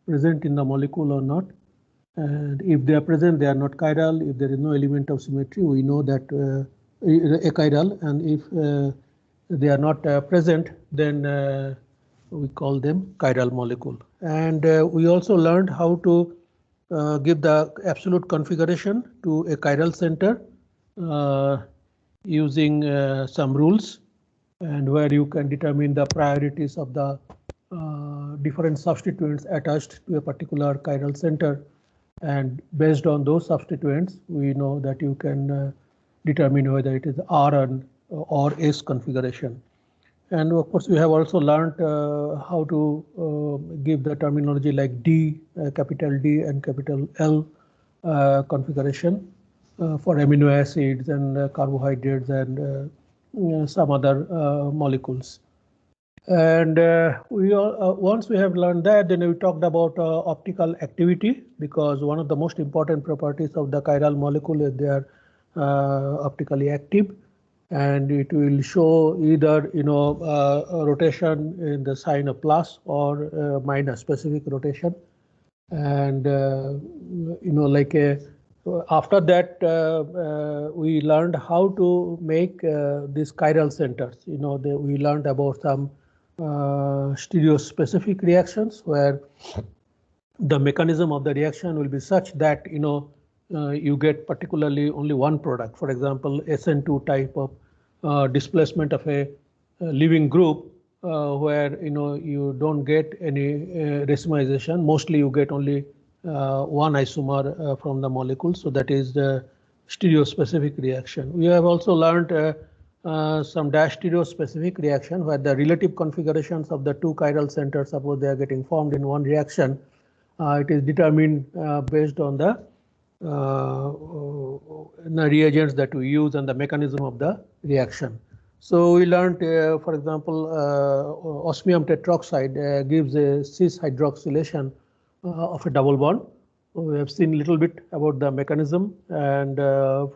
present in the molecule or not. And if they are present, they are not chiral. If there is no element of symmetry, we know that achiral. And if they are not present, then we call them chiral molecule. And we also learned how to give the absolute configuration to a chiral center using some rules, and where you can determine the priorities of the different substituents attached to a particular chiral center. And based on those substituents, we know that you can determine whether it is R or S configuration. And of course, we have also learned how to give the terminology like D, capital D and capital L configuration for amino acids and carbohydrates and some other molecules. And once we have learned that, then we talked about optical activity, because one of the most important properties of the chiral molecule is they are optically active, and it will show either rotation in the sign of plus or minus specific rotation. And like after that we learned how to make these chiral centers. We learned about some stereospecific reactions where the mechanism of the reaction will be such that you get particularly only one product. For example, SN2 type of displacement of a living group where you don't get any racemization. Mostly you get only one isomer from the molecule. So that is the stereospecific reaction. We have also learned some dash stereospecific reaction where the relative configurations of the two chiral centers, suppose they are getting formed in one reaction, it is determined based on the reagents that we use and the mechanism of the reaction. So we learned, for example, osmium tetroxide gives a cis hydroxylation of a double bond. We have seen a little bit about the mechanism, and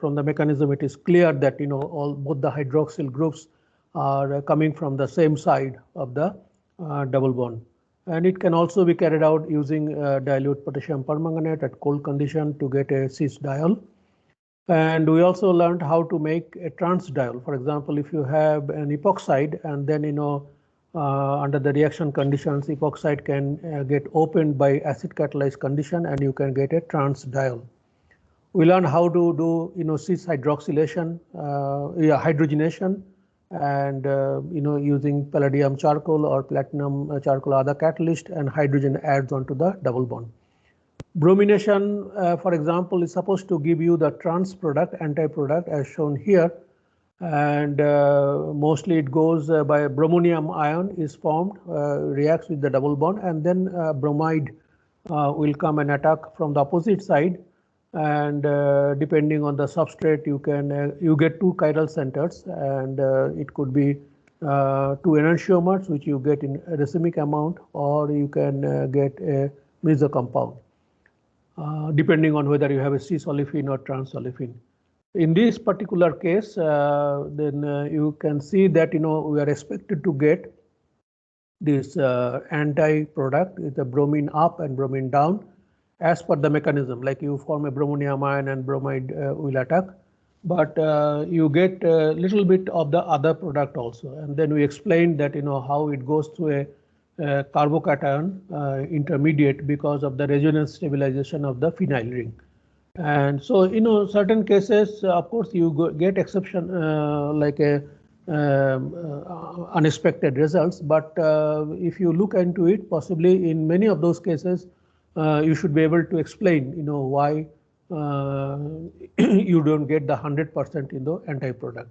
from the mechanism it is clear that both the hydroxyl groups are coming from the same side of the double bond. And it can also be carried out using dilute potassium permanganate at cold condition to get a cis diol. And we also learned how to make a trans diol. For example, if you have an epoxide and then under the reaction conditions, epoxide can get opened by acid catalyzed condition, and you can get a trans diol. We learned how to do cis hydroxylation, hydrogenation, and using palladium charcoal or platinum charcoal other catalyst, and hydrogen adds onto the double bond. Bromination, for example, is supposed to give you the trans product, anti-product, as shown here. And mostly it goes by bromonium ion is formed, reacts with the double bond, and then bromide will come and attack from the opposite side. And depending on the substrate, you get two chiral centers, and it could be two enantiomers, which you get in a racemic amount, or you can get a meso compound, depending on whether you have a cis olefin or trans olefin. In this particular case, then you can see that we are expected to get this anti-product with the bromine up and bromine down as per the mechanism. Like you form a bromonium ion and bromide will attack, but you get a little bit of the other product also. And then we explained that how it goes through a carbocation intermediate because of the resonance stabilization of the phenyl ring. And so, certain cases, of course, you get exception like a unexpected results. But if you look into it, possibly in many of those cases, you should be able to explain, why you don't get the 100% in the anti-product.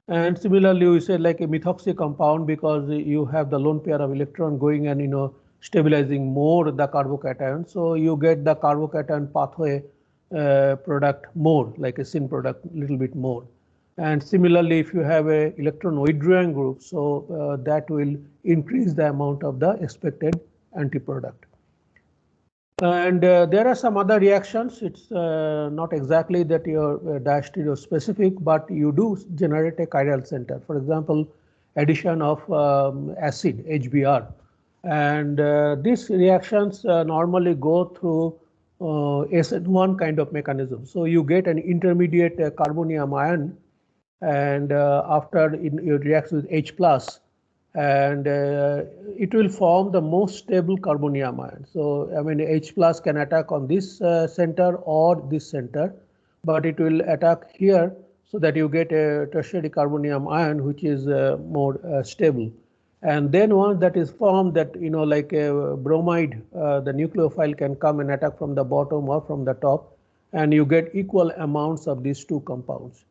And similarly, we say like a methoxy compound, because you have the lone pair of electron going and stabilizing more the carbocation. So you get the carbocation pathway product more, like a syn product a little bit more. And similarly, if you have a electron withdrawing group, so that will increase the amount of the expected anti-product. And there are some other reactions. It's not exactly that you're dash stereospecific, but you do generate a chiral center. For example, addition of acid, HBr. And these reactions normally go through SN1 kind of mechanism. So you get an intermediate carbonium ion, and after it reacts with H plus, and it will form the most stable carbonium ion. So I mean H plus can attack on this center or this center, but it will attack here so that you get a tertiary carbonium ion which is more stable. And then once that is formed, that like a bromide, the nucleophile can come and attack from the bottom or from the top, and you get equal amounts of these two compounds.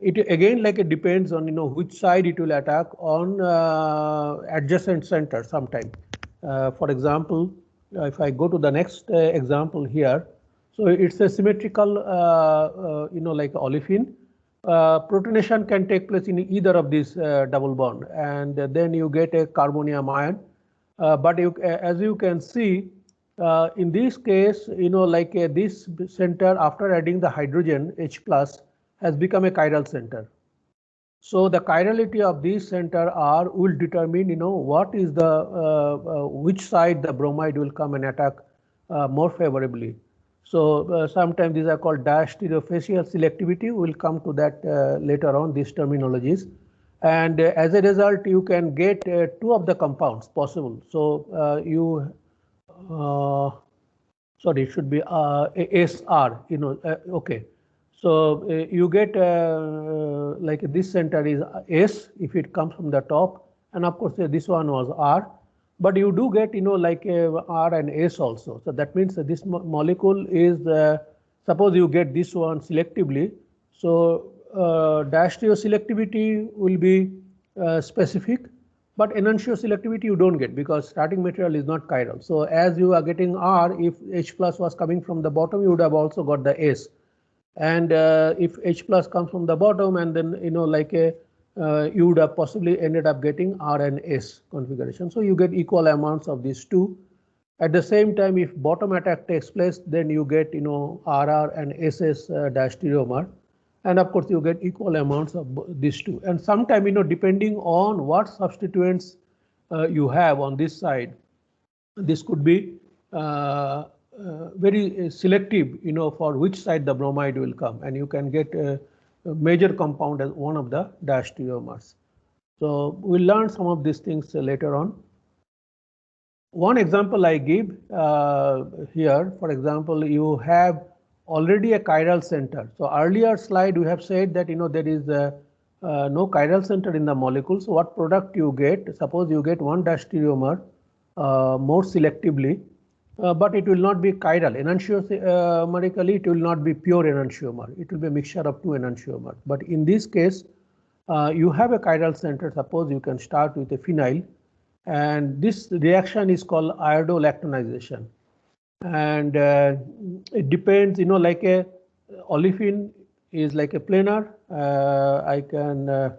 It again, like, it depends on which side it will attack on adjacent center sometime. For example, if I go to the next example here, so it's a symmetrical like olefin. Protonation can take place in either of these double bond, and then you get a carbonium ion. But as you can see, in this case, like this center, after adding the hydrogen H plus, has become a chiral center. So the chirality of these center R will determine, what is the which side the bromide will come and attack more favorably. So sometimes these are called diastereofacial selectivity. We'll come to that later on, these terminologies. And as a result, you can get two of the compounds possible. So sorry, it should be SR. Okay. So you get like this center is S if it comes from the top, and of course this one was R. But you do get like R and S also. So that means that this molecule is suppose you get this one selectively. So diastereoselectivity will be specific, but enantioselectivity you don't get because starting material is not chiral. So as you are getting R, if H plus was coming from the bottom, you would have also got the S. And if H plus comes from the bottom, and then like you would have possibly ended up getting R and S configuration. So you get equal amounts of these two. At the same time, if bottom attack takes place, then you get RR and SS diastereomer, and of course you get equal amounts of these two. And sometime depending on what substituents you have on this side, this could be very selective, for which side the bromide will come, and you can get a major compound as one of the diastereomers. So we'll learn some of these things later on. One example I give here, for example, you have already a chiral center. So earlier slide we have said that there is no chiral center in the molecule. So what product you get? Suppose you get one diastereomer more selectively, but it will not be chiral. Enantiomerically, it will not be pure enantiomer. It will be a mixture of two enantiomers. But in this case, you have a chiral center. Suppose you can start with a phenyl, and this reaction is called iodolactonization. And it depends, like a olefin is like a planar. I can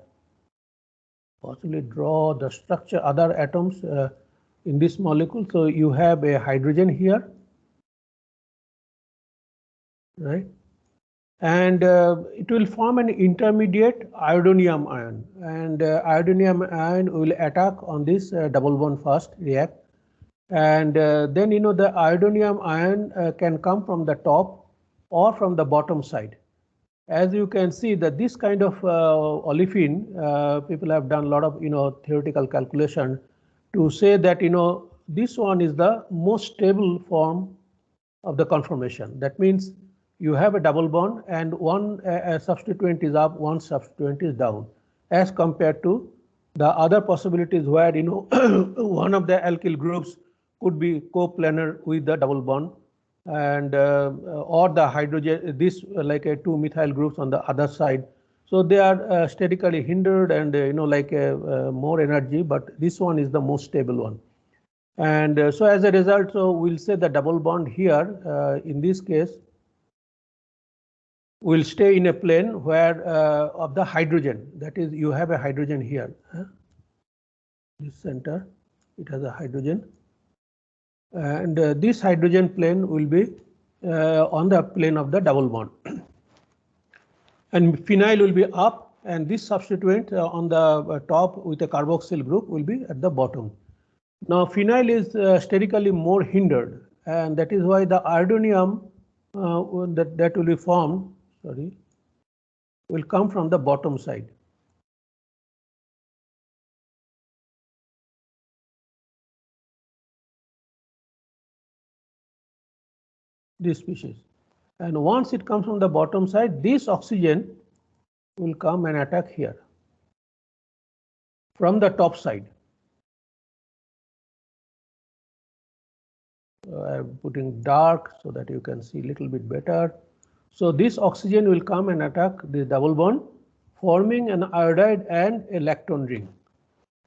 possibly draw the structure, other atoms in this molecule. So you have a hydrogen here, right? And it will form an intermediate iodonium ion, and iodonium ion will attack on this double bond first, react, and then the iodonium ion can come from the top or from the bottom side. As you can see that this kind of olefin, people have done a lot of theoretical calculation to say that this one is the most stable form of the conformation. That means you have a double bond and one substituent is up, one substituent is down, as compared to the other possibilities where one of the alkyl groups could be coplanar with the double bond, and or the hydrogen, this like a two methyl groups on the other side. So they are statically hindered and like more energy, but this one is the most stable one. And so as a result, so we'll say the double bond here in this case will stay in a plane where of the hydrogen, that is you have a hydrogen here, this center, it has a hydrogen, and this hydrogen plane will be on the plane of the double bond, and phenyl will be up, and this substituent on the top with a carboxyl group will be at the bottom. Now phenyl is sterically more hindered, and that is why the iodonium that will be formed, will come from the bottom side. This species. And once it comes from the bottom side, this oxygen will come and attack here from the top side. I'm putting dark so that you can see a little bit better. So this oxygen will come and attack the double bond, forming an iodide and a lactone ring.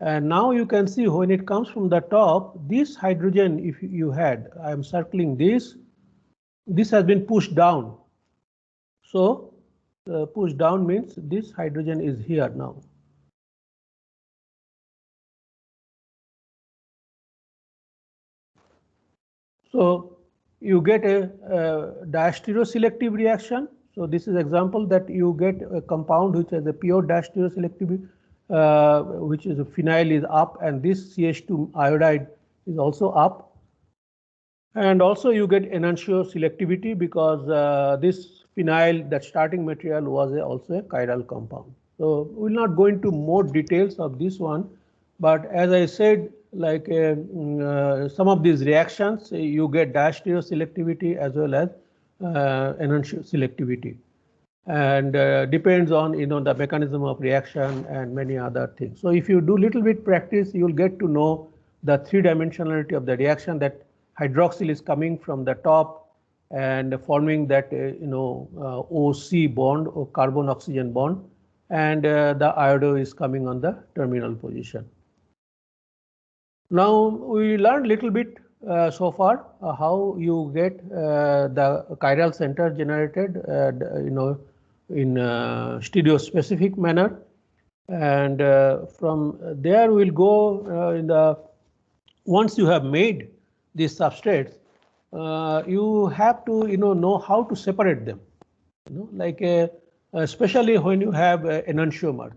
And now you can see when it comes from the top, this hydrogen, if you had, I'm circling this has been pushed down. So push down means this hydrogen is here now. So you get a diastereoselective reaction. So this is example that you get a compound which has a pure diastereoselectivity, which is a phenyl is up, and this CH2 iodide is also up. And also you get enantioselectivity because this phenyl, that starting material, was also a chiral compound. So we will not go into more details of this one, but as I said, like some of these reactions, you get diastereoselectivity as well as enantioselectivity, and depends on the mechanism of reaction and many other things. So if you do little bit practice, you will get to know the three-dimensionality of the reaction, that hydroxyl is coming from the top and forming that OC bond, or carbon oxygen bond, and the iodo is coming on the terminal position. Now we learned little bit so far how you get the chiral center generated in stereospecific manner, and from there we'll go in the once you have made these substrates, you have to know how to separate them, like especially when you have enantiomers.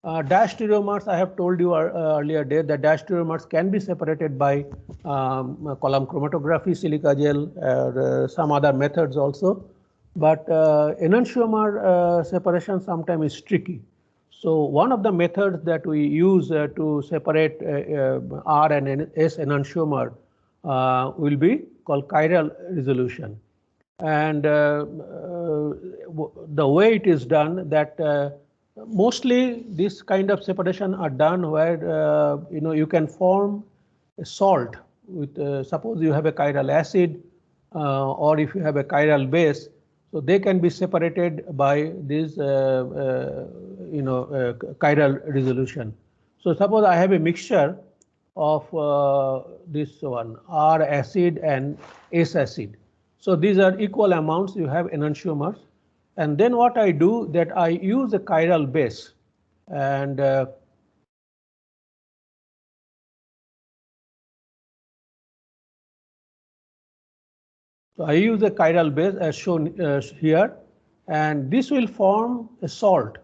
Diastereomers, I have told you earlier day that diastereomers can be separated by column chromatography, silica gel, or some other methods also. But enantiomer separation sometimes is tricky. So one of the methods that we use to separate R and S enantiomer will be called chiral resolution. And the way it is done, that mostly this kind of separation are done where you can form a salt with suppose you have a chiral acid or if you have a chiral base, so they can be separated by this chiral resolution. So suppose I have a mixture of this one R acid and S acid. So these are equal amounts. You have enantiomers. And then what I do, that I use a chiral base, and so I use a chiral base as shown here, and this will form a salt.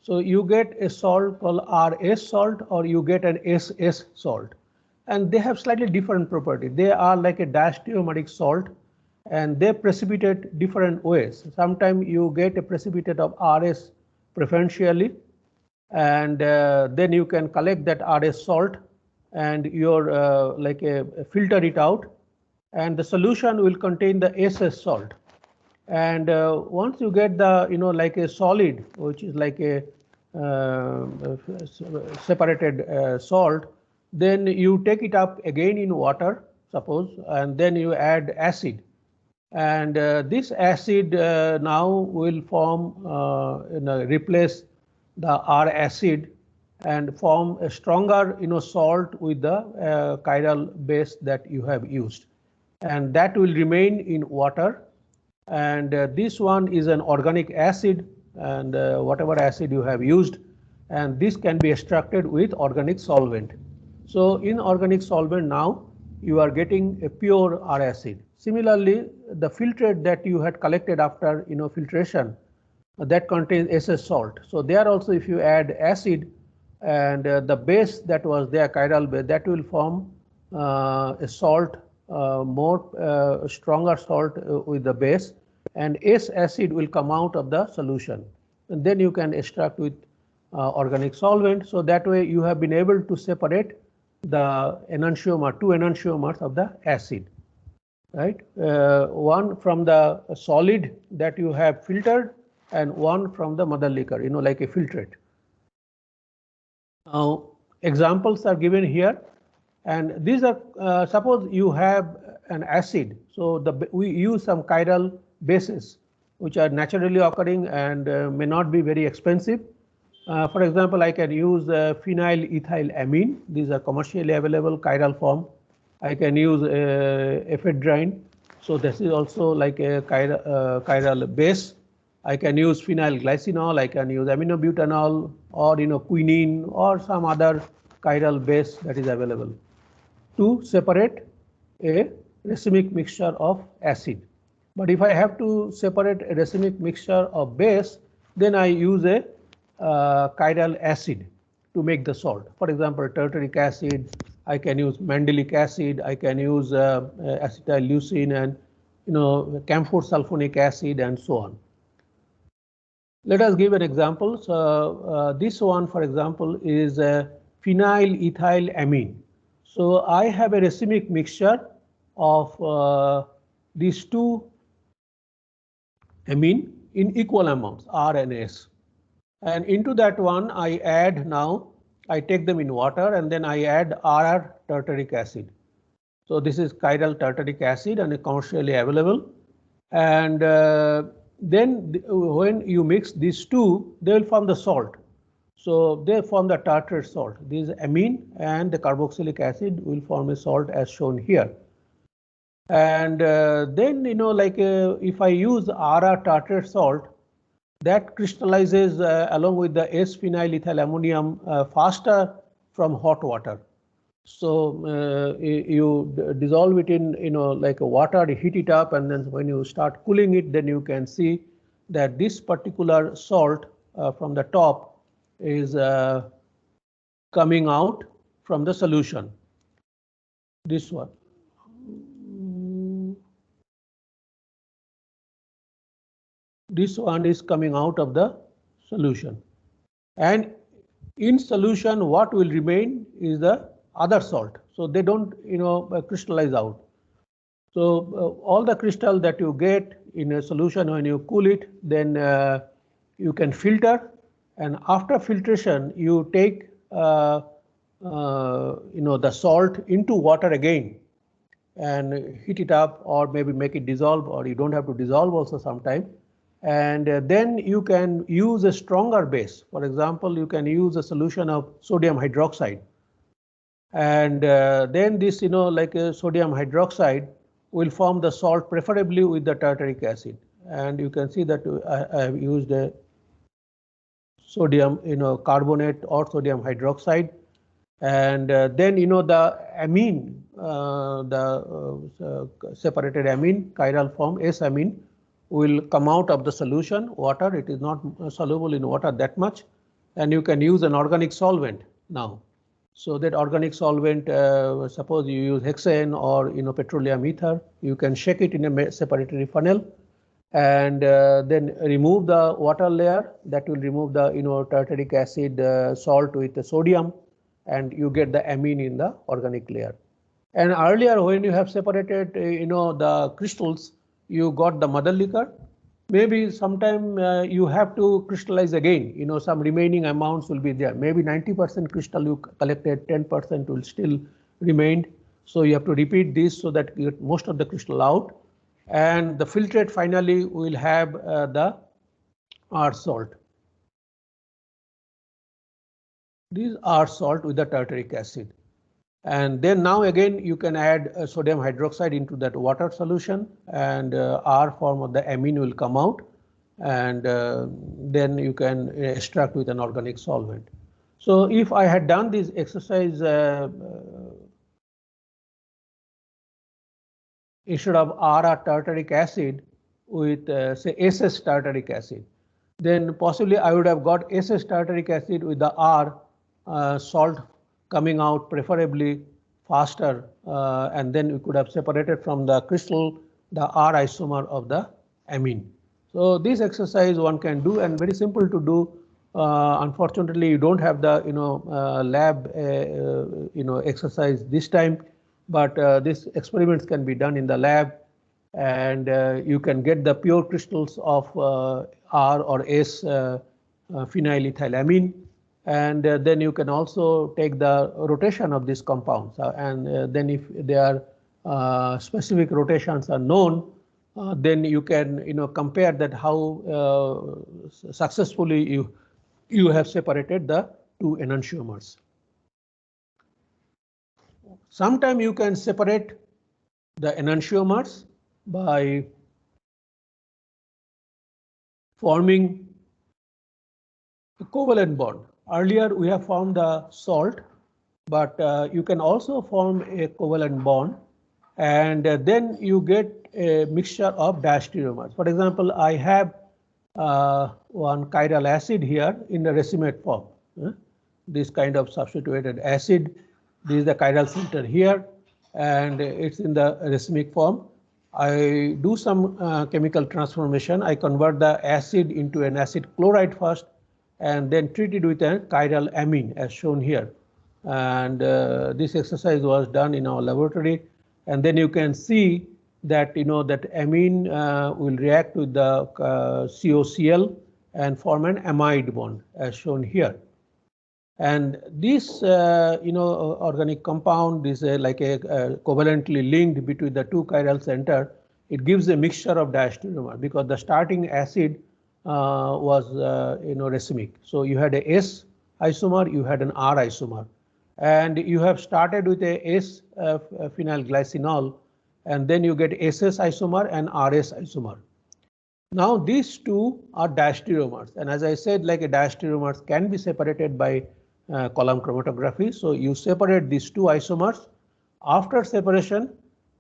So you get a salt called RS salt, or you get an SS salt, and they have slightly different property. They are like a diastereomeric salt, and they precipitate different ways. Sometimes you get a precipitate of RS preferentially, and then you can collect that RS salt and you're filter it out, and the solution will contain the SS salt. And once you get the like a solid, which is like a separated salt, then you take it up again in water, suppose, and then you add acid. And this acid now will form, replace the R acid and form a stronger, salt with the chiral base that you have used, and that will remain in water. And this one is an organic acid, and whatever acid you have used, and this can be extracted with organic solvent. So in organic solvent now you are getting a pure R acid. Similarly, the filtrate that you had collected after filtration, that contains SS salt. So there also, if you add acid and the base that was there, chiral base, that will form a salt, stronger salt with the base, and S acid will come out of the solution. And then you can extract with organic solvent. So that way you have been able to separate the enantiomer, two enantiomers of the acid, right? One from the solid that you have filtered and one from the mother liquor, like a filtrate. Now, examples are given here, and these are suppose you have an acid. So we use some chiral bases which are naturally occurring and may not be very expensive. For example, I can use phenylethylamine. These are commercially available chiral form. I can use ephedrine. So this is also like a chiral base. I can use phenyl glycinol. I can use aminobutanol or quinine or some other chiral base that is available to separate a racemic mixture of acid. But if I have to separate a racemic mixture of base, then I use a chiral acid to make the salt. For example, tartaric acid, I can use mandelic acid, I can use acetyleucine and camphor sulfonic acid and so on. Let us give an example. So this one, for example, is phenylethylamine. So I have a racemic mixture of these two amine in equal amounts, R and S. And into that one, I add now, I take them in water and then I add RR tartaric acid. So this is chiral tartaric acid and commercially available. And then when you mix these two, they will form the salt. So they form the tartrate salt. This amine and the carboxylic acid will form a salt as shown here. And then if I use RR tartrate salt, that crystallizes along with the S-phenylethyl ammonium faster from hot water. So you dissolve it in like a water, heat it up, and then when you start cooling it, then you can see that this particular salt from the top is coming out from the solution. This one. This one is coming out of the solution, and in solution what will remain is the other salt. So they don't crystallize out. So all the crystal that you get in a solution, when you cool it, then you can filter, and after filtration you take the salt into water again and heat it up, or maybe make it dissolve, or you don't have to dissolve also sometime. And then you can use a stronger base. For example, you can use a solution of sodium hydroxide. And then this, like a sodium hydroxide will form the salt preferably with the tartaric acid. And you can see that I have used a sodium, carbonate or sodium hydroxide. And then, the amine, the separated amine, chiral form, S-amine, will come out of the solution, water. It is not soluble in water that much. And you can use an organic solvent now. So that organic solvent, suppose you use hexane or petroleum ether, you can shake it in a separatory funnel and then remove the water layer. That will remove the tartaric acid salt with the sodium, and you get the amine in the organic layer. And earlier, when you have separated the crystals, you got the mother liquor. Maybe sometime you have to crystallize again, some remaining amounts will be there. Maybe 90% crystal you collected, 10% will still remain. So you have to repeat this so that you get most of the crystal out. And the filtrate finally will have the R salt. These are salt with the tartaric acid. And then now again you can add sodium hydroxide into that water solution, and R form of the amine will come out, and then you can extract with an organic solvent. So if I had done this exercise instead of RR tartaric acid with say SS tartaric acid, then possibly I would have got SS tartaric acid with the R salt coming out preferably faster, and then we could have separated from the crystal the R isomer of the amine. So this exercise one can do and very simple to do. Unfortunately, you don't have the lab exercise this time, but these experiments can be done in the lab, and you can get the pure crystals of R or S phenylethylamine, and then you can also take the rotation of these compounds, and then if their specific rotations are known, then you can compare that how successfully you have separated the two enantiomers. Sometimes you can separate the enantiomers by forming a covalent bond. Earlier we have formed the salt, but you can also form a covalent bond, and then you get a mixture of diastereomers. For example, I have one chiral acid here in the racemate form. This kind of substituted acid. This is the chiral center here, and it's in the racemic form. I do some chemical transformation. I convert the acid into an acid chloride first, and then treat it with a chiral amine as shown here. And this exercise was done in our laboratory, and then you can see that that amine will react with the COCl and form an amide bond as shown here. And this organic compound is like a covalently linked between the two chiral center. It gives a mixture of diastereomer because the starting acid was racemic. So you had a S isomer, you had an R isomer, and you have started with a S phenylglycinol, and then you get SS isomer and RS isomer. Now these two are diastereomers, and as I said, like a diastereomers can be separated by column chromatography. So you separate these two isomers. After separation,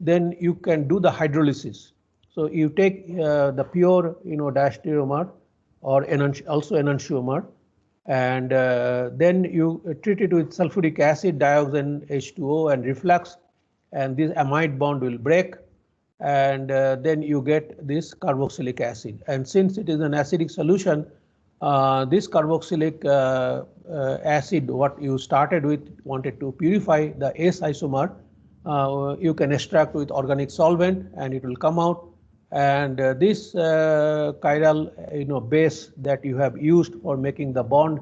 then you can do the hydrolysis. So you take the pure diastereomer or also enantiomer, and then you treat it with sulfuric acid, dioxane, H2O, and reflux, and this amide bond will break, and then you get this carboxylic acid. And since it is an acidic solution, this carboxylic acid, what you started with, wanted to purify the S isomer, you can extract with organic solvent and it will come out. And this chiral base that you have used for making the bond,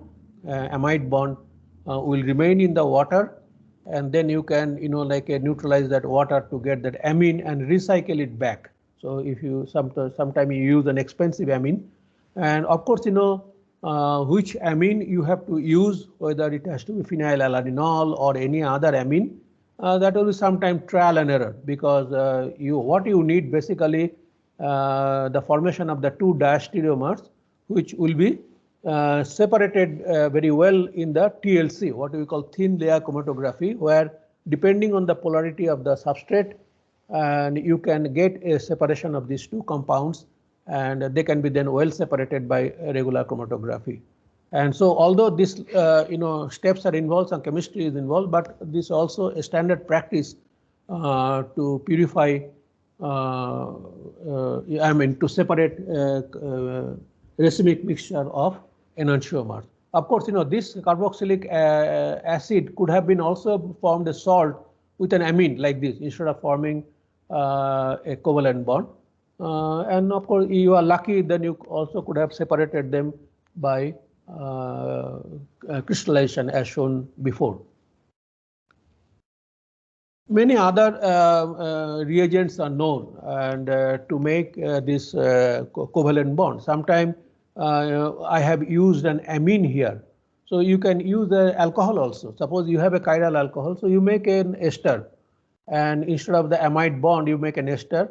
amide bond, will remain in the water, and then you can neutralize that water to get that amine and recycle it back. So if you sometime you use an expensive amine, and of course which amine you have to use, whether it has to be phenylalanine or any other amine, that will be sometime trial and error, because what you need basically the formation of the two diastereomers, which will be separated very well in the TLC, what we call thin layer chromatography, where depending on the polarity of the substrate, and you can get a separation of these two compounds, and they can be then well separated by regular chromatography. And so although this steps are involved, some chemistry is involved, but this also a standard practice to purify, to separate racemic mixture of enantiomers. Of course, this carboxylic acid could have been also formed a salt with an amine like this instead of forming a covalent bond. And of course, you are lucky, then you also could have separated them by crystallization as shown before. Many other reagents are known, and to make this covalent bond. Sometimes I have used an amine here. So you can use the alcohol also. Suppose you have a chiral alcohol, so you make an ester, and instead of the amide bond, you make an ester,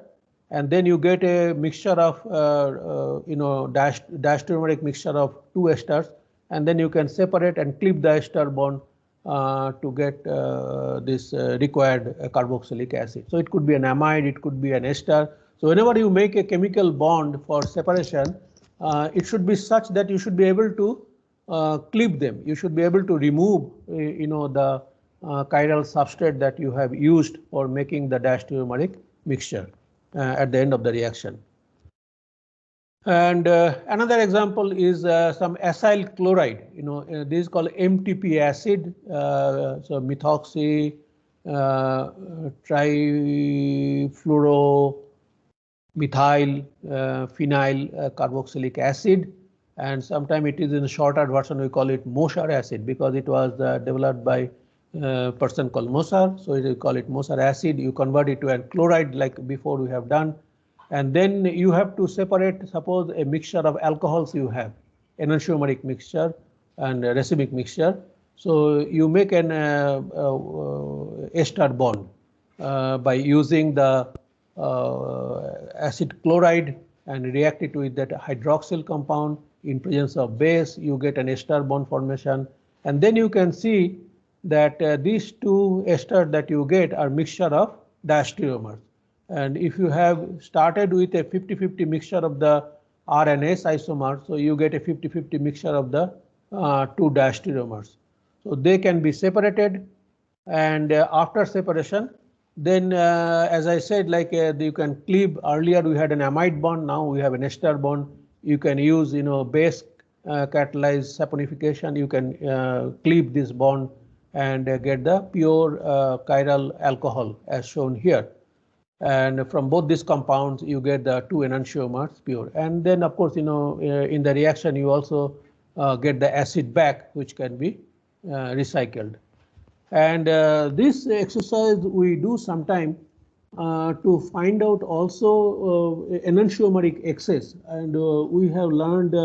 and then you get a mixture of diastereomeric mixture of two esters, and then you can separate and clip the ester bond to get this required carboxylic acid. So it could be an amide, it could be an ester. So whenever you make a chemical bond for separation, it should be such that you should be able to clip them. You should be able to remove the chiral substrate that you have used for making the diastereomeric mixture at the end of the reaction. And another example is some acyl chloride. This is called MTP acid. So methoxy, trifluoromethyl, phenyl carboxylic acid, and sometimes it is in a shorter version. We call it Mosher acid because it was developed by a person called Mosher. So we call it Mosher acid. You convert it to a chloride like before we have done. And then you have to separate, suppose a mixture of alcohols you have, enantiomeric mixture and a racemic mixture. So you make an ester bond by using the acid chloride and react it with that hydroxyl compound. In presence of base, you get an ester bond formation. And then you can see that these two esters that you get are mixture of diastereomers. And if you have started with a 50-50 mixture of the R and S isomer, so you get a 50-50 mixture of the two diastereomers. So they can be separated, and after separation, then as I said, like you can cleave. Earlier we had an amide bond, now we have an ester bond. You can use base catalyzed saponification. You can cleave this bond and get the pure chiral alcohol as shown here. And from both these compounds, you get the two enantiomers pure. And then, of course, in the reaction, you also get the acid back, which can be recycled. And this exercise we do sometime to find out also enantiomeric excess. And we have learned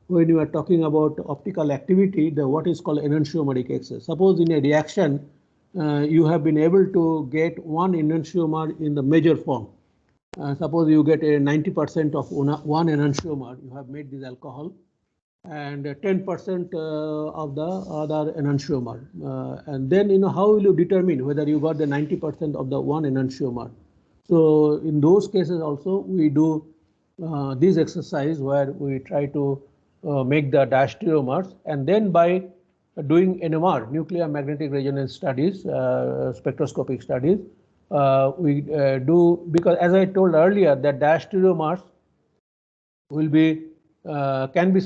when you are talking about optical activity, what is called enantiomeric excess. Suppose in a reaction, you have been able to get one enantiomer in the major form. Suppose you get a 90% of one enantiomer, you have made this alcohol, and 10% of the other enantiomer. And then how will you determine whether you got the 90% of the one enantiomer? So in those cases also we do this exercise where we try to make the diastereomers, and then by doing NMR, nuclear magnetic resonance studies, spectroscopic studies, we do, because as I told earlier that diastereomers will be can be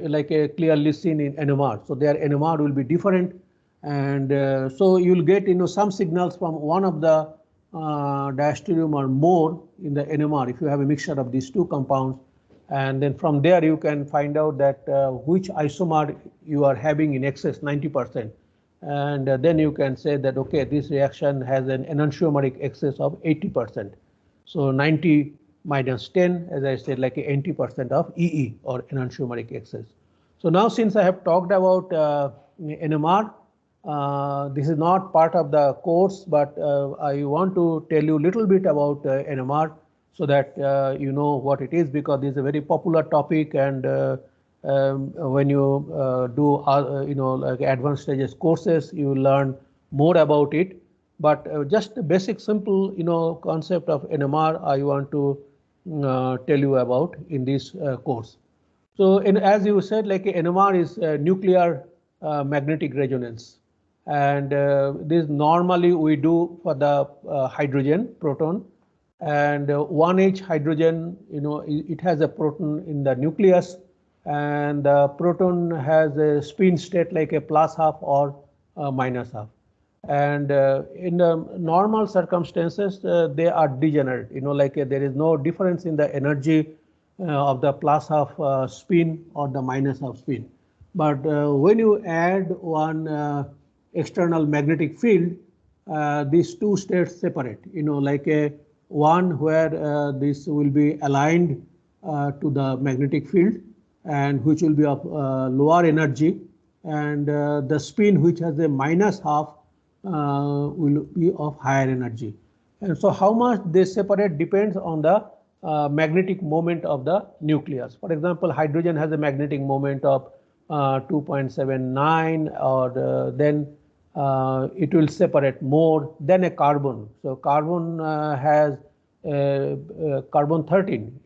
like clearly seen in NMR. So their NMR will be different, and so you'll get some signals from one of the diastereomer more in the NMR if you have a mixture of these two compounds. And then from there you can find out that which isomer you are having in excess 90%. And then you can say that, okay, this reaction has an enantiomeric excess of 80%. So 90 minus 10, as I said, like 80% of EE or enantiomeric excess. So now since I have talked about NMR, this is not part of the course, but I want to tell you a little bit about NMR, so that you know what it is, because this is a very popular topic, and when you do like advanced stages courses, you learn more about it. But just the basic simple concept of NMR I want to tell you about in this course. So as you said, like NMR is nuclear magnetic resonance, and this normally we do for the hydrogen proton. And 1H hydrogen, it has a proton in the nucleus, and the proton has a spin state like a plus half or minus half. And in the normal circumstances, they are degenerate, like there is no difference in the energy of the plus half spin or the minus half spin. But when you add one external magnetic field, these two states separate, like a one where this will be aligned to the magnetic field, and which will be of lower energy, and the spin which has a minus half will be of higher energy. And so how much they separate depends on the magnetic moment of the nucleus. For example, hydrogen has a magnetic moment of 2.79, or then it will separate more than a carbon. So carbon has carbon 13,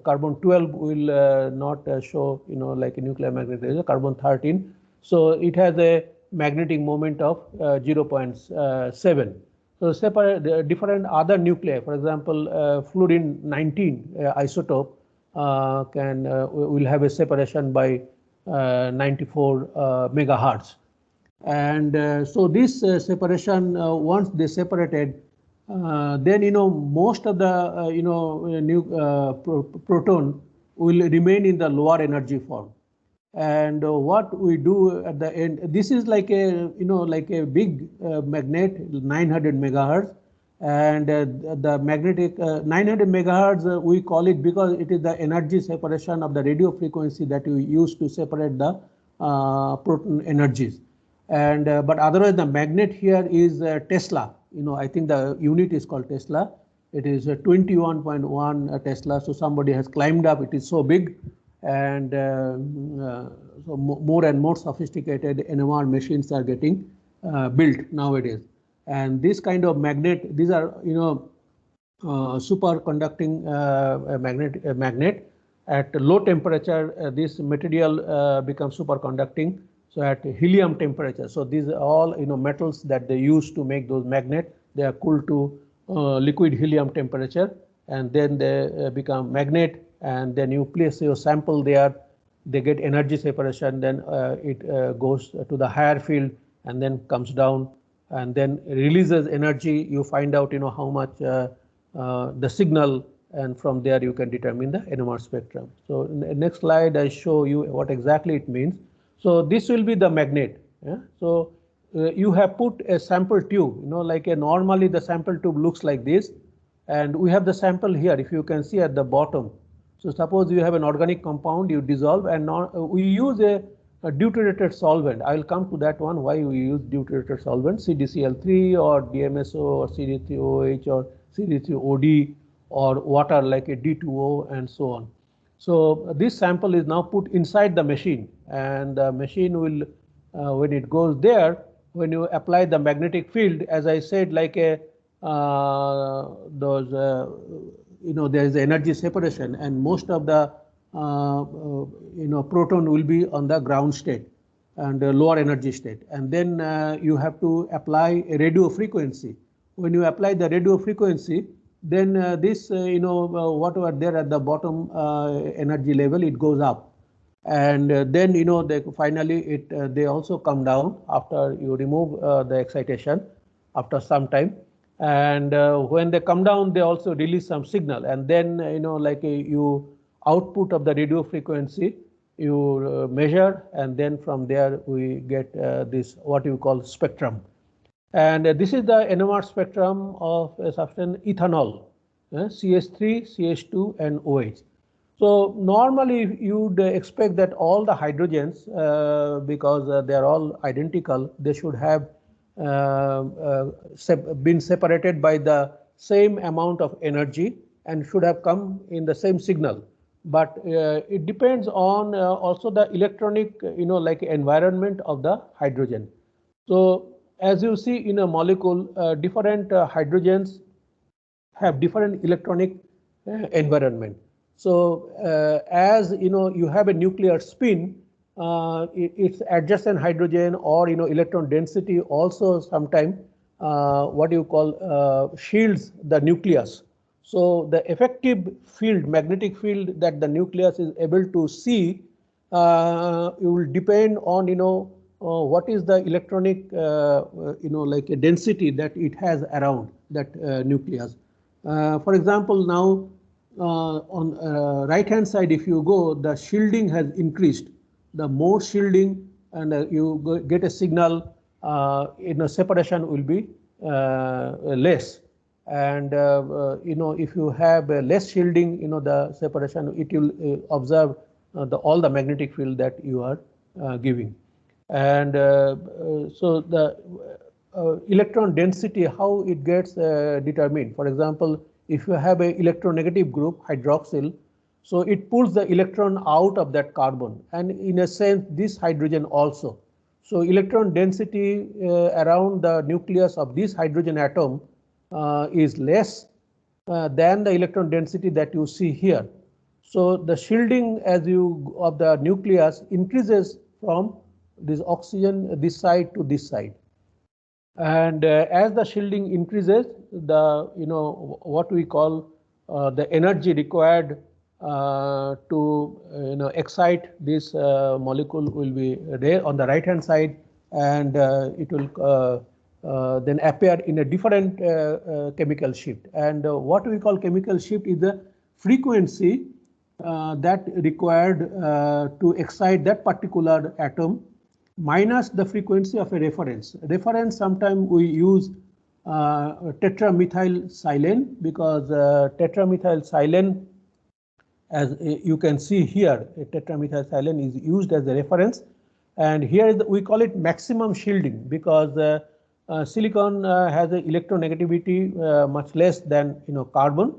carbon 12 will not show like a nuclear magnetic resonance, carbon 13. So it has a magnetic moment of 0.7. So separate the different other nuclei, for example, fluorine 19 isotope will have a separation by 94 megahertz. And so this separation, once they separated, then most of the proton will remain in the lower energy form. And what we do at the end, this is like a like a big magnet, 900 megahertz, and the magnetic 900 megahertz we call it because it is the energy separation of the radio frequency that we use to separate the proton energies. And but otherwise the magnet here is Tesla. I think the unit is called Tesla. It is 21.1 Tesla. So somebody has climbed up. It is so big, and so more and more sophisticated NMR machines are getting built nowadays. And this kind of magnet, these are superconducting magnet. At low temperature, this material becomes superconducting. So at helium temperature, so these are all metals that they use to make those magnets. They are cooled to liquid helium temperature, and then they become magnet. And then you place your sample there, they get energy separation. Then it goes to the higher field and then comes down and then releases energy. You find out how much the signal, and from there you can determine the NMR spectrum. So in the next slide I show you what exactly it means. So this will be the magnet. Yeah? So you have put a sample tube, like normally the sample tube looks like this, and we have the sample here. If you can see at the bottom. So suppose you have an organic compound, you dissolve, and we use a deuterated solvent. I will come to that one, why we use deuterated solvent, CdCl3 or DMSO or CD3OH or CD3OD or water like a D2O and so on. So this sample is now put inside the machine, and the machine will, when it goes there, when you apply the magnetic field, as I said, like a there is energy separation, and most of the proton will be on the ground state and lower energy state, and then you have to apply a radio frequency. When you apply the radio frequency, then this whatever there at the bottom energy level, it goes up, and then they finally they also come down after you remove the excitation after some time. And when they come down, they also release some signal, and then like you output of the radio frequency you measure, and then from there we get this what you call spectrum. And this is the NMR spectrum of a substance ethanol, CH3, CH2 and OH. So normally you'd expect that all the hydrogens, because they are all identical, they should have been separated by the same amount of energy and should have come in the same signal. But it depends on also the electronic, like environment of the hydrogen. So as you see in a molecule, different hydrogens have different electronic environment. So as you have a nuclear spin, its adjacent hydrogen or electron density also sometimes what you call shields the nucleus. So the effective field, magnetic field that the nucleus is able to see, it will depend on what is the electronic like a density that it has around that nucleus. For example, now on right hand side, if you go, the shielding has increased. The more shielding, and you get a signal, separation will be less. And if you have less shielding, the separation, it will observe all the magnetic field that you are giving. And so the electron density, how it gets determined. For example, if you have an electronegative group, hydroxyl, so it pulls the electron out of that carbon, and in a sense this hydrogen also. So electron density around the nucleus of this hydrogen atom is less than the electron density that you see here. So the shielding of the nucleus increases from this oxygen this side to this side. And as the shielding increases, the what we call the energy required to excite this molecule will be there on the right hand side, and it will then appear in a different chemical shift. And what we call chemical shift is the frequency that required to excite that particular atom minus the frequency of a reference. Reference, sometimes we use tetramethylsilane, because tetramethylsilane, as you can see here, tetramethylsilane is used as a reference. And here is we call it maximum shielding, because silicon has an electronegativity much less than carbon.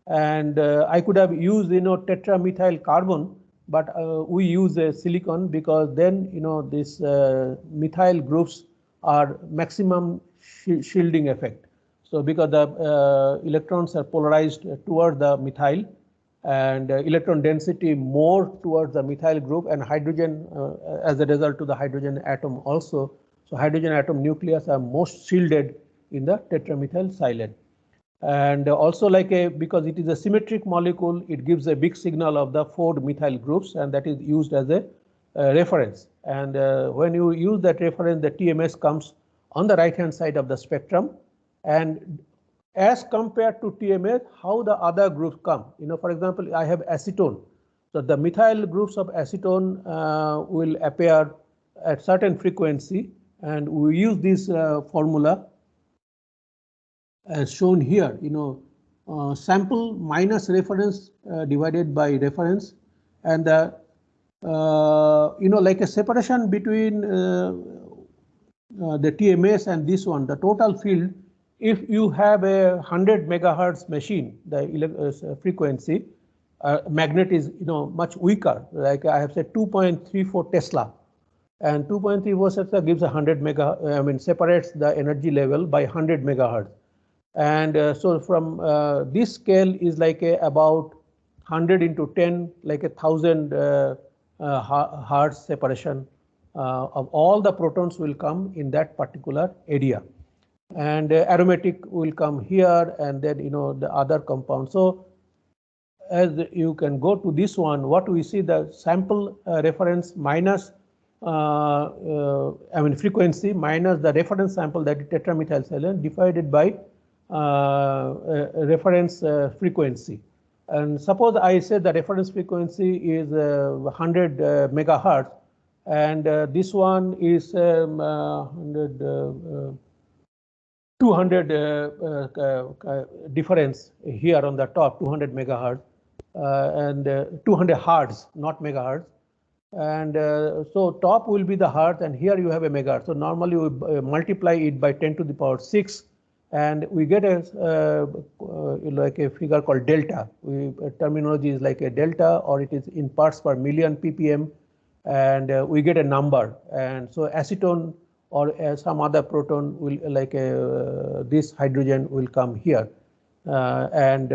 And I could have used tetramethyl carbon, but we use a silicon because then this methyl groups are maximum shielding effect. So because the electrons are polarized toward the methyl, and electron density more towards the methyl group, and hydrogen as a result to the hydrogen atom also. So hydrogen atom nucleus are most shielded in the tetramethylsilane. And also because it is a symmetric molecule, it gives a big signal of the 4 methyl groups, and that is used as a reference. And when you use that reference, the TMS comes on the right hand side of the spectrum. And as compared to TMS, how the other groups come. For example, I have acetone. So the methyl groups of acetone will appear at certain frequency, and we use this formula as shown here. Sample minus reference divided by reference, and the like a separation between the TMS and this one, the total field. If you have a 100 megahertz machine, the frequency magnet is much weaker. Like I have said, 2.34 Tesla, and 2.34 Tesla gives 100 mega. Separates the energy level by 100 megahertz. And so from this scale is like about 100 into 10, like 1,000 hertz separation of all the protons will come in that particular area. And aromatic will come here, and then the other compound. So as you can go to this one, what we see, the sample reference minus frequency minus the reference sample, that is tetramethylsilane, divided by reference frequency. And suppose I say the reference frequency is 100 megahertz, and this one is 200 difference here on the top, 200 megahertz, and 200 hertz, not megahertz. And so top will be the hertz, and here you have a megahertz. So normally we multiply it by 10 to the power 6, and we get a like a figure called delta. Terminology is like a delta, or it is in parts per million ppm, and we get a number. And so acetone or some other proton will this hydrogen will come here, and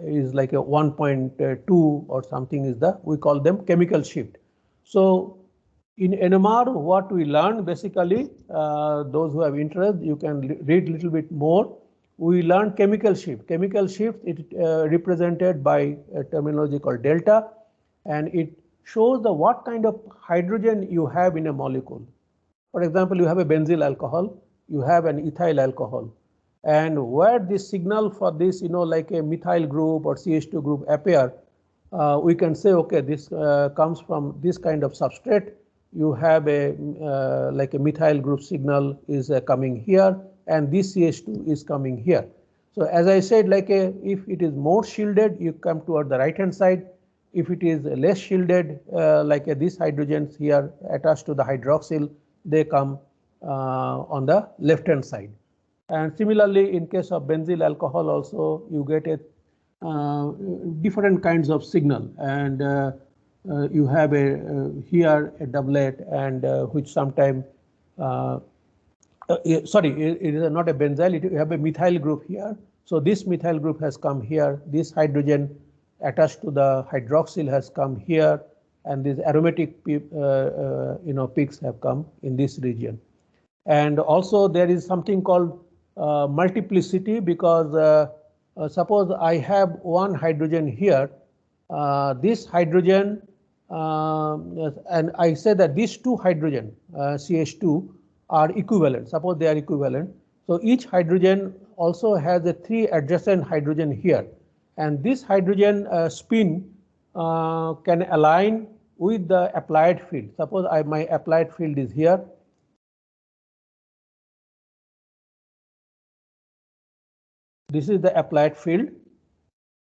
is like a 1.2 or something is we call them chemical shift. So in NMR, what we learn basically, those who have interest, you can read a little bit more. We learn chemical shift. Chemical shift is represented by a terminology called delta, and it shows what kind of hydrogen you have in a molecule. For example, you have a benzyl alcohol, you have an ethyl alcohol, and where this signal for this, like a methyl group or CH2 group appear, we can say, okay, this comes from this kind of substrate. You have a like a methyl group signal is coming here, and this CH2 is coming here. So as I said, if it is more shielded, you come toward the right hand side. If it is less shielded, these hydrogens here attached to the hydroxyl, they come on the left hand side. And similarly, in case of benzyl alcohol also, you get a different kinds of signal, and you have here a doublet, and which sometime sorry, it is not a benzyl, you have a methyl group here. So this methyl group has come here, this hydrogen attached to the hydroxyl has come here, and these aromatic peaks have come in this region. And also there is something called multiplicity, because suppose I have one hydrogen here, this hydrogen, and I say that these two hydrogen, CH2, are equivalent. Suppose they are equivalent. So each hydrogen also has a 3 adjacent hydrogen here. And this hydrogen spin can align with the applied field. Suppose my applied field is here. This is the applied field.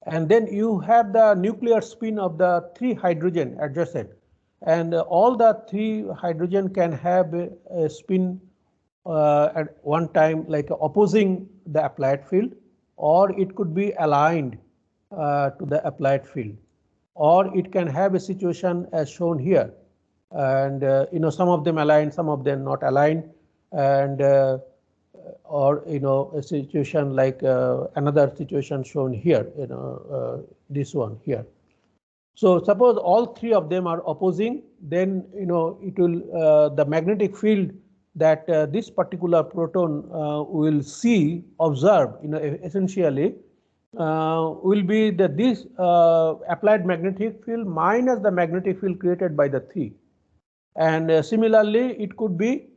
And then you have the nuclear spin of the 3 hydrogen adjacent. And all the 3 hydrogen can have a spin at one time, like opposing the applied field, or it could be aligned to the applied field, or it can have a situation as shown here. And some of them aligned, some of them not aligned, and or a situation like another situation shown here, this one here. So suppose all 3 of them are opposing, then it will the magnetic field that this particular proton will see, observe, essentially will be this applied magnetic field minus the magnetic field created by the 3. And similarly, it could be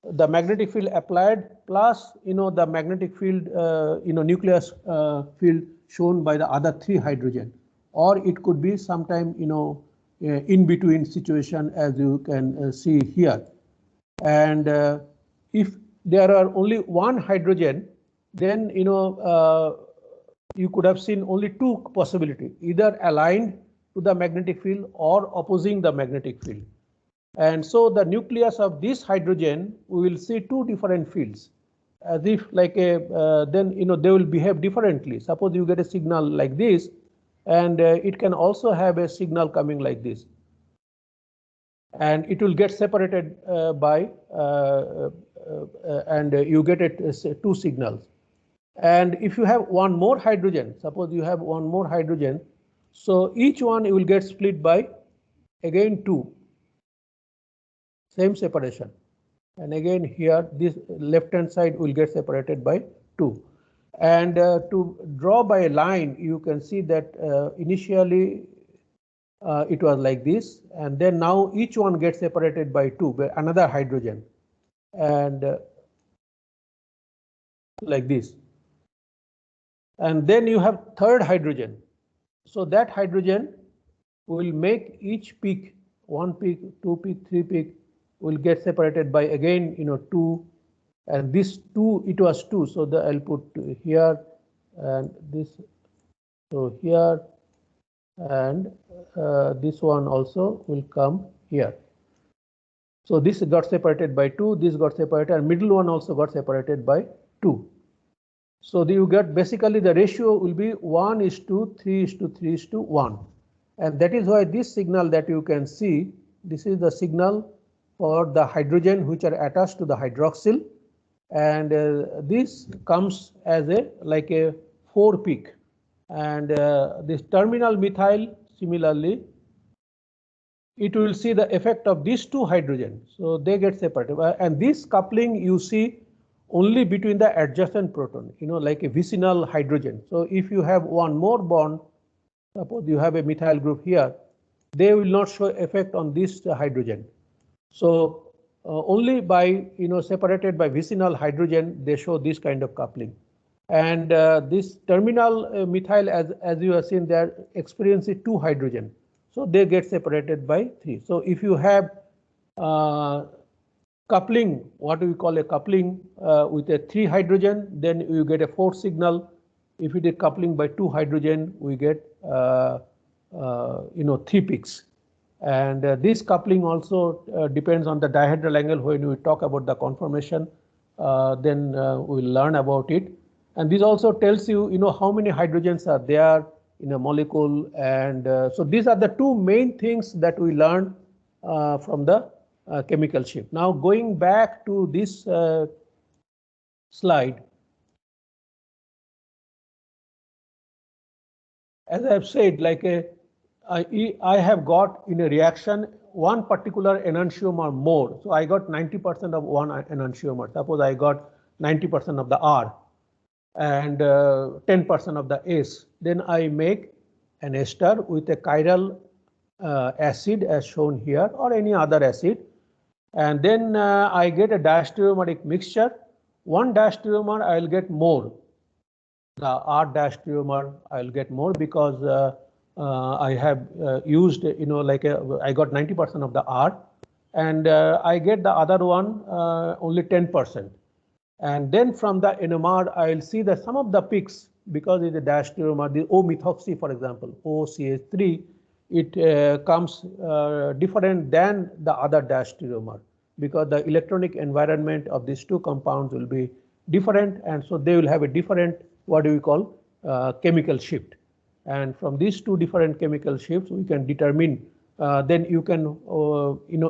the magnetic field applied plus the magnetic field nucleus field shown by the other 3 hydrogen, or it could be sometime in between situation, as you can see here. And if there are only one hydrogen, then you could have seen only 2 possibilities, either aligned to the magnetic field or opposing the magnetic field. And so the nucleus of this hydrogen, we will see 2 different fields, as if like then they will behave differently. Suppose you get a signal like this, and it can also have a signal coming like this, and it will get separated by and you get it 2 signals. And if you have one more hydrogen, suppose you have one more hydrogen, so each one you will get split by again 2. Same separation, and again here this left hand side will get separated by 2. And to draw by a line, you can see that initially it was like this, and then now each one gets separated by 2 by another hydrogen, and like this. And then you have third hydrogen. So that hydrogen will make each peak, 1 peak, 2 peak, 3 peak, will get separated by again 2, and this 2, it was 2, so I'll put here, and this, so here, and this one also will come here. So this got separated by 2, this got separated, and middle one also got separated by 2. So you get basically the ratio will be 1:3:3:1, and that is why this signal that you can see, this is the signal for the hydrogen which are attached to the hydroxyl, and this comes as like a 4 peak, and this terminal methyl similarly, it will see the effect of these 2 hydrogens, so they get separated, and this coupling you see only between the adjacent proton, like a vicinal hydrogen. So if you have one more bond, suppose you have a methyl group here, they will not show effect on this hydrogen. So only by separated by vicinal hydrogen, they show this kind of coupling. And this terminal methyl, as you have seen, they are experiencing 2 hydrogen, so they get separated by 3. So if you have coupling, what we call a coupling with a 3 hydrogen, then you get a 4 signal. If it is coupling by 2 hydrogen, we get 3 peaks. And this coupling also depends on the dihedral angle. When we talk about the conformation, then we'll learn about it. And this also tells you, how many hydrogens are there in a molecule. And so these are the 2 main things that we learn from the chemical shift. Now going back to this slide, as I have said, like I have got in a reaction one particular enantiomer more. So I got 90% of one enantiomer. Suppose I got 90% of the R and 10% of the S. Then I make an ester with a chiral acid as shown here, or any other acid. And then I get a diastereomeric mixture. One diastereomer I will get more. The R diastereomer I will get more because I have used, I got 90% of the R, and I get the other one only 10%. And then from the NMR, I will see that some of the peaks, because it's a diastereomer, the O-methoxy, for example, OCH3, it comes different than the other diastereomer, because the electronic environment of these two compounds will be different, and so they will have a different, what do we call, chemical shift. And from these two different chemical shifts, we can determine, then you can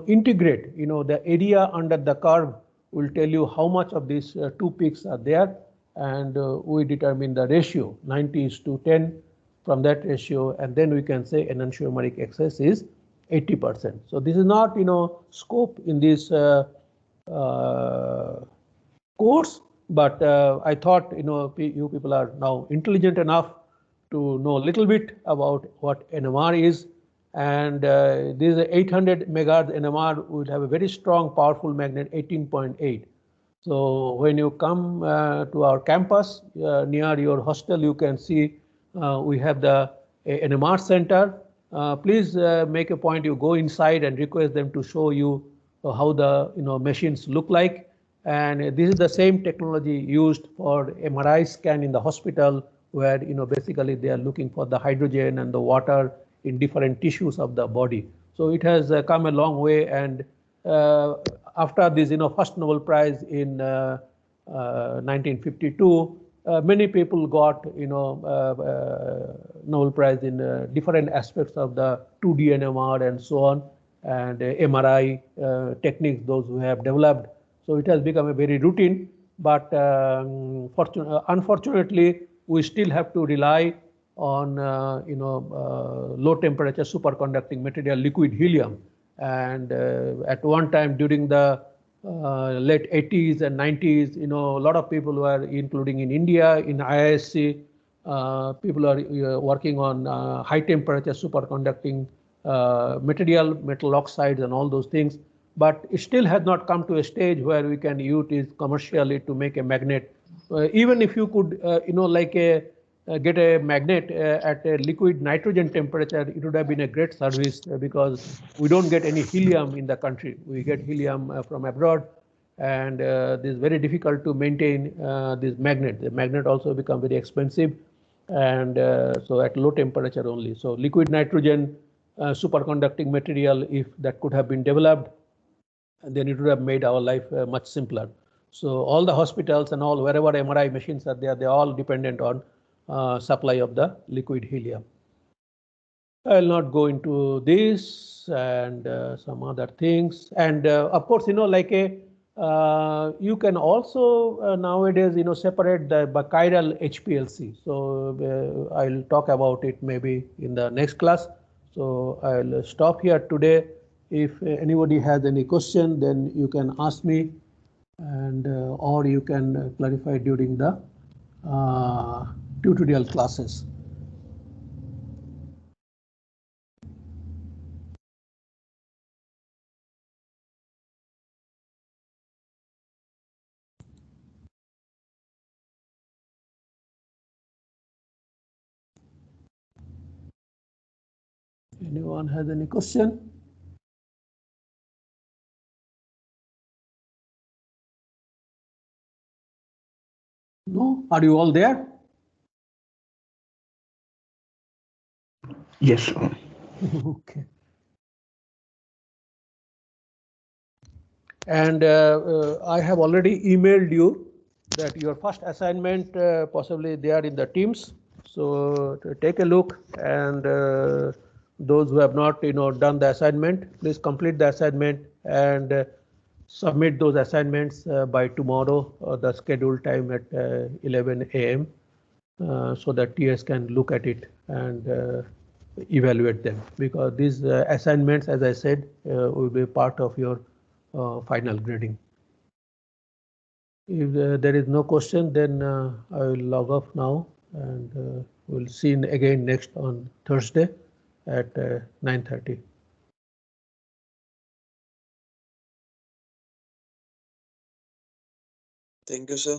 integrate, the area under the curve will tell you how much of these two peaks are there, and we determine the ratio 90:10 from that ratio, and then we can say enantiomeric excess is 80%. So this is not scope in this course, but I thought you people are now intelligent enough to know a little bit about what NMR is, and this 800 megahertz NMR would have a very strong, powerful magnet, 18.8. So when you come to our campus near your hostel, you can see we have the NMR center. Please make a point, you go inside and request them to show you how the machines look like. And this is the same technology used for MRI scan in the hospital, where basically they are looking for the hydrogen and the water in different tissues of the body. So it has come a long way, and after this first Nobel Prize in 1952, many people got Nobel Prize in different aspects of the 2D NMR and so on, and MRI techniques those who have developed. So it has become a very routine, but unfortunately we still have to rely on low temperature superconducting material, liquid helium. And at one time during the late 80s and 90s, a lot of people were, including in India, in IISc, people are working on high temperature superconducting material, metal oxides and all those things. But it still has not come to a stage where we can use it commercially to make a magnet. Even if you could, get a magnet at a liquid nitrogen temperature, it would have been a great service, because we don't get any helium in the country. We get helium from abroad, and this is very difficult to maintain this magnet. The magnet also become very expensive, and so at low temperature only. So liquid nitrogen superconducting material, if that could have been developed, then it would have made our life much simpler. So all the hospitals and all, wherever MRI machines are there, they're all dependent on supply of the liquid helium. I'll not go into this and some other things. And of course, you can also nowadays, separate the chiral HPLC. So I'll talk about it maybe in the next class. So I'll stop here today. If anybody has any question, then you can ask me, and or you can clarify during the tutorial classes. Anyone has any question? No? Are you all there? Yes, sir. Okay. And I have already emailed you that your first assignment possibly they are in the Teams. So take a look, and those who have not done the assignment, please complete the assignment and submit those assignments by tomorrow, the scheduled time at 11 a.m. So that TS can look at it and evaluate them, because these assignments, as I said, will be part of your final grading. If there is no question, then I will log off now, and we'll see you again next on Thursday at 9:30. Thank you, sir.